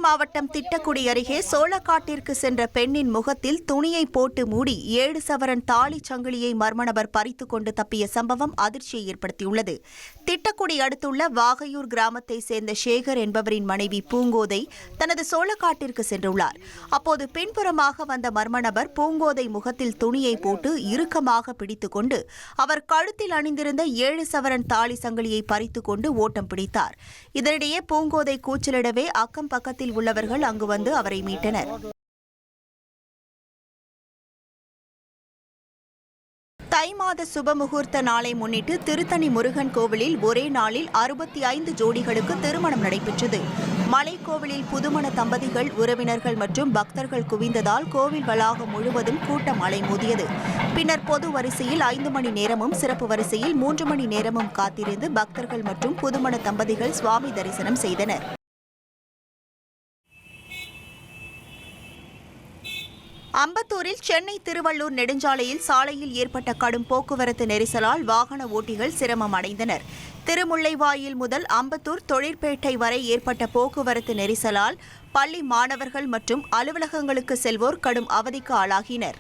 மாவட்டம் திட்டக்குடி அருகே சோளக்காட்டிற்கு சென்ற பெண்ணின் முகத்தில் துணியை போட்டு மூடி 7 சவரன் தாலி சங்கிலியை மர்ம நபர் பறித்துக் கொண்டு தப்பிய சம்பவம் அதிர்ச்சியை ஏற்படுத்தியுள்ளது. திட்டக்குடி அடுத்துள்ள வாகையூர் கிராமத்தை சேர்ந்த சேகர் என்பவரின் மனைவி பூங்கோதை தனது சோளக்காட்டிற்கு சென்றுள்ளார். அப்போது பின்புறமாக வந்த மர்ம நபர் பூங்கோதை முகத்தில் துணியை போட்டு இறுக்கமாக பிடித்துக் கொண்டு அவர் கழுத்தில் அணிந்திருந்த 7 சவரன் தாலி சங்கிலியை பறித்துக் கொண்டு ஓட்டம் பிடித்தார். இதனிடையே பூங்கோதை கூச்சலிடவே அக்கம் பக்கத்தில் உள்ளவர்கள் அங்கு வந்து அவரை மீட்டனர். தை மாத சுபமுகூர்த்த நாளை முன்னிட்டு திருத்தணி முருகன் கோவிலில் ஒரே நாளில் 65 ஜோடிகளுக்கு திருமணம் நடைபெற்றது. மலைக்கோவிலில் புதுமண தம்பதிகள், உறவினர்கள் மற்றும் பக்தர்கள் குவிந்ததால் கோவில் வளாகம் முழுவதும் கூட்டம் அலைமோதியது. பின்னர் பொது வரிசையில் 5 மணி நேரமும், சிறப்பு வரிசையில் 3 மணி நேரமும் காத்திருந்து பக்தர்கள் மற்றும் புதுமண தம்பதிகள் சுவாமி தரிசனம் செய்தனர். அம்பத்தூரில் சென்னை திருவள்ளூர் நெடுஞ்சாலையில் சாலையில் ஏற்பட்ட கடும் போக்குவரத்து நெரிசலால் வாகன ஓட்டிகள் சிரமம் அடைந்தனர். திருமுல்லைவாயில் முதல் அம்பத்தூர் தொழிற்பேட்டை வரை ஏற்பட்ட போக்குவரத்து நெரிசலால் பள்ளி மாணவர்கள் மற்றும் அலுவலகங்களுக்கு செல்வோர் கடும் அவதிக்கு ஆளாகினர்.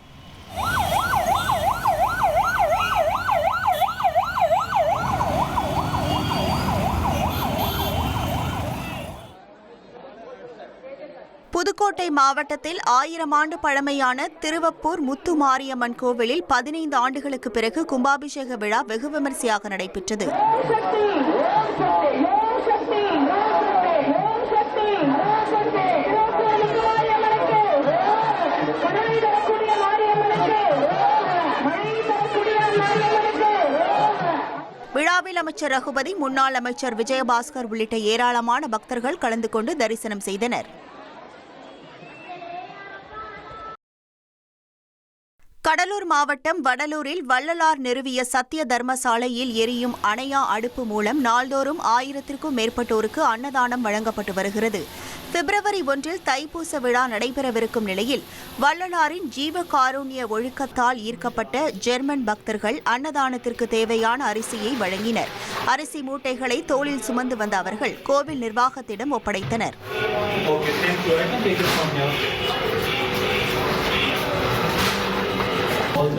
புதுக்கோட்டை மாவட்டத்தில் 1000 ஆண்டு பழமையான திருவப்பூர் முத்து மாரியம்மன் கோவிலில் 15 ஆண்டுகளுக்கு பிறகு கும்பாபிஷேக விழா வெகு விமரிசையாக நடைபெற்றது. விழாவில் அமைச்சர் ரகுபதி, முன்னாள் அமைச்சர் விஜயபாஸ்கர் உள்ளிட்ட ஏராளமான பக்தர்கள் கலந்து கொண்டு தரிசனம் செய்தனர். கடலூர் மாவட்டம் வடலூரில் வள்ளலார் நிறுவிய சத்திய தர்ம சாலையில் எரியும் அணையா அடுப்பு மூலம் நாள்தோறும் 1000க்கும் மேற்பட்டோருக்கு அன்னதானம் வழங்கப்பட்டு வருகிறது. பிப்ரவரி 1 தைப்பூச விழா நடைபெறவிருக்கும் நிலையில் வள்ளலாரின் ஜீவ காருண்ய ஒழுக்கத்தால் ஈர்க்கப்பட்ட ஜெர்மன் பக்தர்கள் அன்னதானத்திற்கு தேவையான அரிசியை வழங்கினர். அரிசி மூட்டைகளை தோளில் சுமந்து வந்த அவர்கள் கோவில் நிர்வாகத்திடம் ஒப்படைத்தனர்.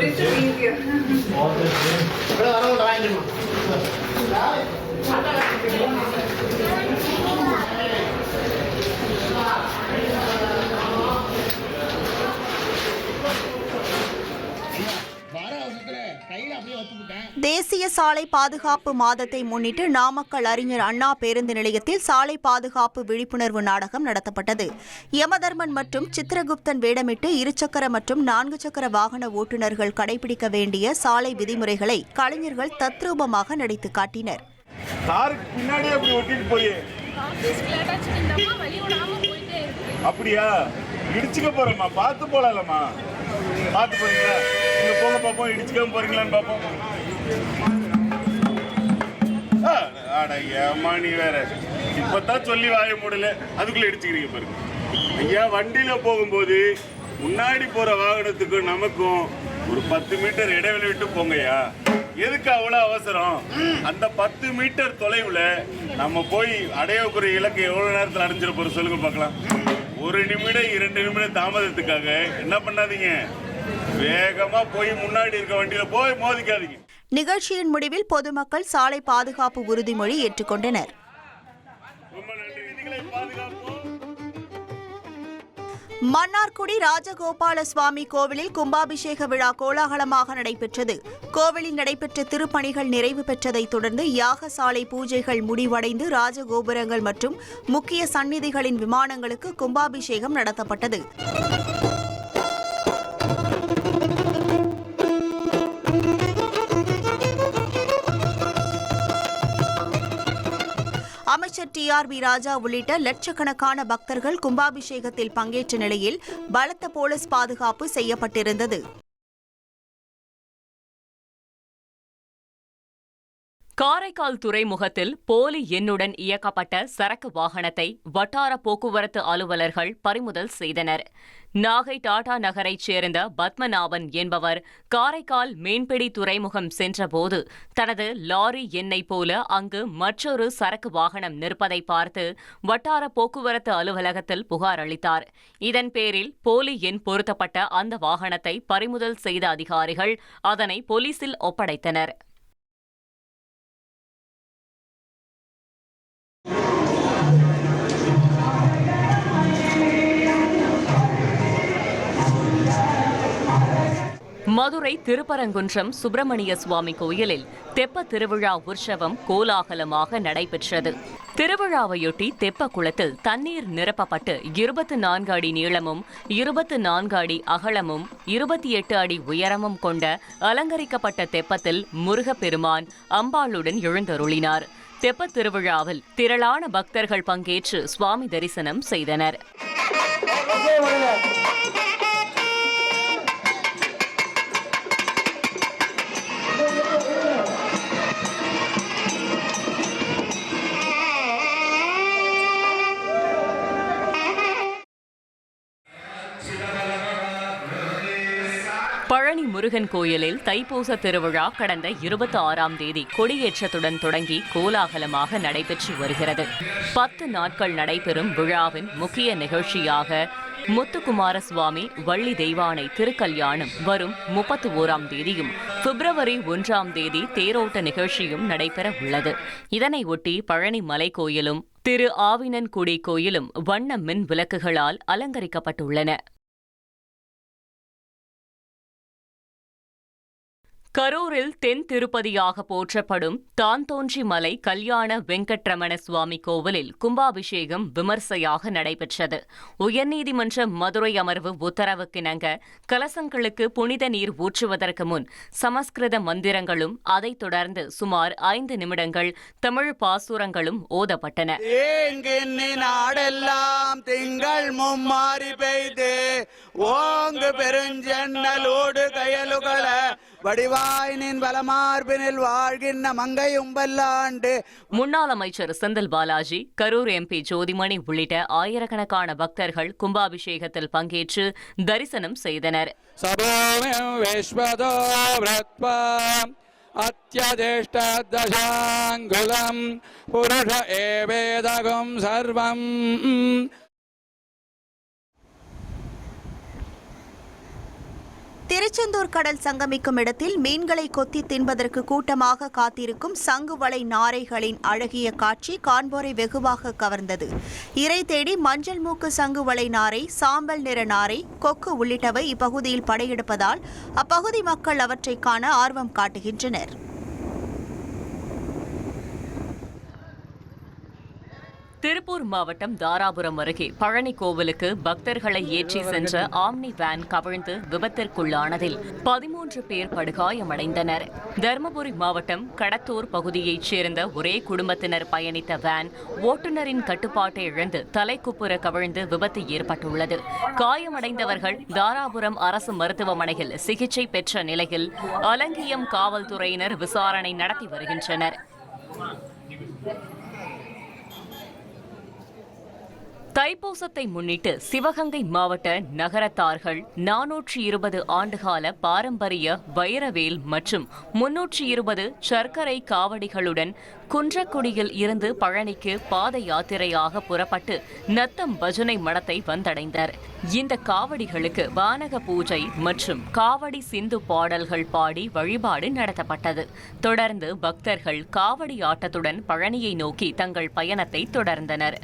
This is easier. தேசிய சாலை பாதுகாப்பு மாதத்தை முன்னிட்டு நாமக்கல் அறிஞர் அண்ணா பேருந்து நிலையத்தில் சாலை பாதுகாப்பு விழிப்புணர்வு நாடகம் நடத்தப்பட்டது. யமதர்மன் மற்றும் சித்திரகுப்தன் வேடமிட்டு இருசக்கர மற்றும் 4 சக்கர வாகன ஓட்டுநர்கள் கடைபிடிக்க வேண்டிய சாலை விதிமுறைகளை கலைஞர்கள் தத்ரூபமாக நடித்து காட்டினர். அப்படியா இடிச்சுக்க போறோமா? பார்த்து போலாமா? பார்த்து போறீங்களா? நீங்க போங்க பாப்போம். இடிச்சுக்காம போறீங்களான்னு பாப்போம். அட ஏமா நீ வேற இப்பதான் சொல்லி வாய மூடல, அதுக்குள்ள இடிச்சுக்கிறீங்க பாருங்க. ஐயா, வண்டியில போகும்போது முன்னாடி போற வாகனத்துக்கு நமக்கும் ஒரு 10 மீட்டர் இடைவெளி விட்டு போங்கய்யா. எதுக்கு அவ்வளவு அவசரம்? அந்த 10 மீட்டர் தொலைவுல நம்ம போய் அடையக்கூடிய இலக்கு எவ்வளவு நேரத்தில் அடைஞ்சிட போற சொல்லுங்க பார்க்கலாம். 1 நிமிடம் 2 நிமிடம் தாமதத்துக்காக என்ன பண்ணாதீங்க, வேகமா போய் முன்னாடி இருக்க வண்டியில போய் மோதிக்காதீங்க. நிகழ்ச்சியின் முடிவில் பொதுமக்கள் சாலை பாதுகாப்பு உறுதிமொழி ஏற்றுக்கொண்டனர். மன்னார்குடி ராஜகோபால சுவாமி கோவிலில் கும்பாபிஷேக விழா கோலாகலமாக நடைபெற்றது. கோவிலில் நடைபெற்ற திருப்பணிகள் நிறைவு பெற்றதைத் தொடர்ந்து யாகசாலை பூஜைகள் முடிவடைந்து ராஜகோபுரங்கள் மற்றும் முக்கிய சந்நிதிகளின் விமானங்களுக்கு கும்பாபிஷேகம் நடத்தப்பட்டது. அமைச்சர் TRB ராஜா உள்ளிட்ட லட்சக்கணக்கான பக்தர்கள் கும்பாபிஷேகத்தில் பங்கேற்ற நிலையில் பலத்த போலீஸ் பாதுகாப்பு செய்யப்பட்டிருந்தது. காரைக்கால் துறைமுகத்தில் போலி எண்ணுடன் இயக்கப்பட்ட சரக்கு வாகனத்தை வட்டார போக்குவரத்து அலுவலர்கள் பறிமுதல் செய்தனர். நாகை டாடா நகரைச் சேர்ந்த பத்மநாபன் என்பவர் காரைக்கால் மீன்பிடி துறைமுகம் சென்றபோது தனது லாரி எண்ணை போல அங்கு மற்றொரு சரக்கு வாகனம் நிற்பதை பார்த்து வட்டார போக்குவரத்து அலுவலகத்தில் புகார் அளித்தார். இதன் பேரில் போலி எண் பொருத்தப்பட்ட அந்த வாகனத்தை பறிமுதல் செய்த அதிகாரிகள் அதனை போலீசில் ஒப்படைத்தனர். மதுரை திருப்பரங்குன்றம் சுப்பிரமணிய சுவாமி கோயிலில் தெப்ப திருவிழா உற்சவம் கோலாகலமாக நடைபெற்றது. திருவிழாவையொட்டி தெப்ப குளத்தில் தண்ணீர் நிரப்பப்பட்டு 24 அடி நீளமும் 24 அடி அகலமும் 28 அடி உயரமும் கொண்ட அலங்கரிக்கப்பட்ட தெப்பத்தில் முருகப்பெருமான் அம்பாளுடன் எழுந்தருளினார். தெப்பத் திருவிழாவில் திரளான பக்தர்கள் பங்கேற்று சுவாமி தரிசனம் செய்தனர். பழனி முருகன் கோயிலில் தைப்பூச திருவிழா கடந்த 26ஆம் தேதி கொடியேற்றத்துடன் தொடங்கி கோலாகலமாக நடைபெற்று வருகிறது. 10 நாட்கள் நடைபெறும் விழாவின் முக்கிய நிகழ்ச்சியாக முத்துக்குமார சுவாமி வள்ளி தெய்வானை திருக்கல்யாணம் வரும் 31ஆம் தேதியும் பிப்ரவரி 1ஆம் தேதி தேரோட்ட நிகழ்ச்சியும் நடைபெற உள்ளது. இதனையொட்டி பழனி மலை கோயிலும் திரு ஆவினன்குடி கோயிலும் வண்ண மின் விளக்குகளால் அலங்கரிக்கப்பட்டுள்ளன. கரூரில் தென் திருப்பதியாக போற்றப்படும் தான்தோன்றி மலை கல்யாண வெங்கட்ரமண சுவாமி கோவிலில் கும்பாபிஷேகம் விமர்சையாக நடைபெற்றது. உயர்நீதிமன்ற மதுரை அமர்வு உத்தரவுக்கிணங்க கலசங்களுக்கு புனித நீர் ஊற்றுவதற்கு முன் சமஸ்கிருத மந்திரங்களும் அதைத் தொடர்ந்து சுமார் 5 நிமிடங்கள் தமிழ் பாசுரங்களும் ஓதப்பட்டன. நாடெல்லாம் திங்கள் மும்மாறி பெய்து ஓங்கு பெருஞ்சென்னலோடு கயலுகள வடிவாயினின் வலமார்பினில் வாழ்கின்ற மங்கையும் பல்லாண்டு. முன்னாள் அமைச்சர் செந்தில் பாலாஜி, கரூர் எம்பி ஜோதிமணி உள்ளிட்ட ஆயிரக்கணக்கான பக்தர்கள் கும்பாபிஷேகத்தில் பங்கேற்று தரிசனம் செய்தனர். அத்யதிஷ்டதசாங்குலம் புருஷ ஏவேதகம் சர்வம். திருச்செந்தூர் கடல் சங்கமிக்கும் இடத்தில் மீன்களை கொத்தி தின்பதற்கு கூட்டமாக காத்திருக்கும் சங்குவளை நாரைகளின் அழகிய காட்சி காண்போரை வெகுவாக கவர்ந்தது. இரை தேடி மஞ்சள் மூக்கு சங்குவளை நாரை, சாம்பல் நிற நாரை, கொக்கு உள்ளிட்டவை இப்பகுதியில் படையெடுப்பதால் அப்பகுதி மக்கள் அவற்றை காண ஆர்வம் காட்டுகின்றனர். திருப்பூர் மாவட்டம் தாராபுரம் அருகே பழனி கோவிலுக்கு பக்தர்களை ஏற்றி சென்ற ஆம்னி வேன் கவிழ்ந்து விபத்திற்குள்ளானதில் 13 பேர் படுகாயமடைந்தனர். தருமபுரி மாவட்டம் கடத்தூர் பகுதியைச் சேர்ந்த ஒரே குடும்பத்தினர் பயணித்த வேன் ஓட்டுநரின் கட்டுப்பாட்டை இழந்து தலைக்குப்புற கவிழ்ந்து விபத்து ஏற்பட்டுள்ளது. காயமடைந்தவர்கள் தாராபுரம் அரசு மருத்துவமனையில் சிகிச்சை பெற்ற நிலையில் அலங்கியம் காவல்துறையினர் விசாரணை நடத்தி வருகின்றனர். தைப்பூசத்தை முன்னிட்டு சிவகங்கை மாவட்ட நகரத்தார்கள் 420 ஆண்டுகால பாரம்பரிய வைரவேல் மற்றும் 320 சர்க்கரை காவடிகளுடன் குன்றக்குடியில் இருந்து பழனிக்கு பாத யாத்திரையாக புறப்பட்டு நத்தம் பஜனை மடத்தை வந்தடைந்தனர். இந்த காவடிகளுக்கு வானக பூஜை மற்றும் காவடி சிந்து பாடல்கள் பாடி வழிபாடு நடத்தப்பட்டது. தொடர்ந்து பக்தர்கள் காவடி ஆட்டத்துடன் பழனியை நோக்கி தங்கள் பயணத்தை தொடர்ந்தனர்.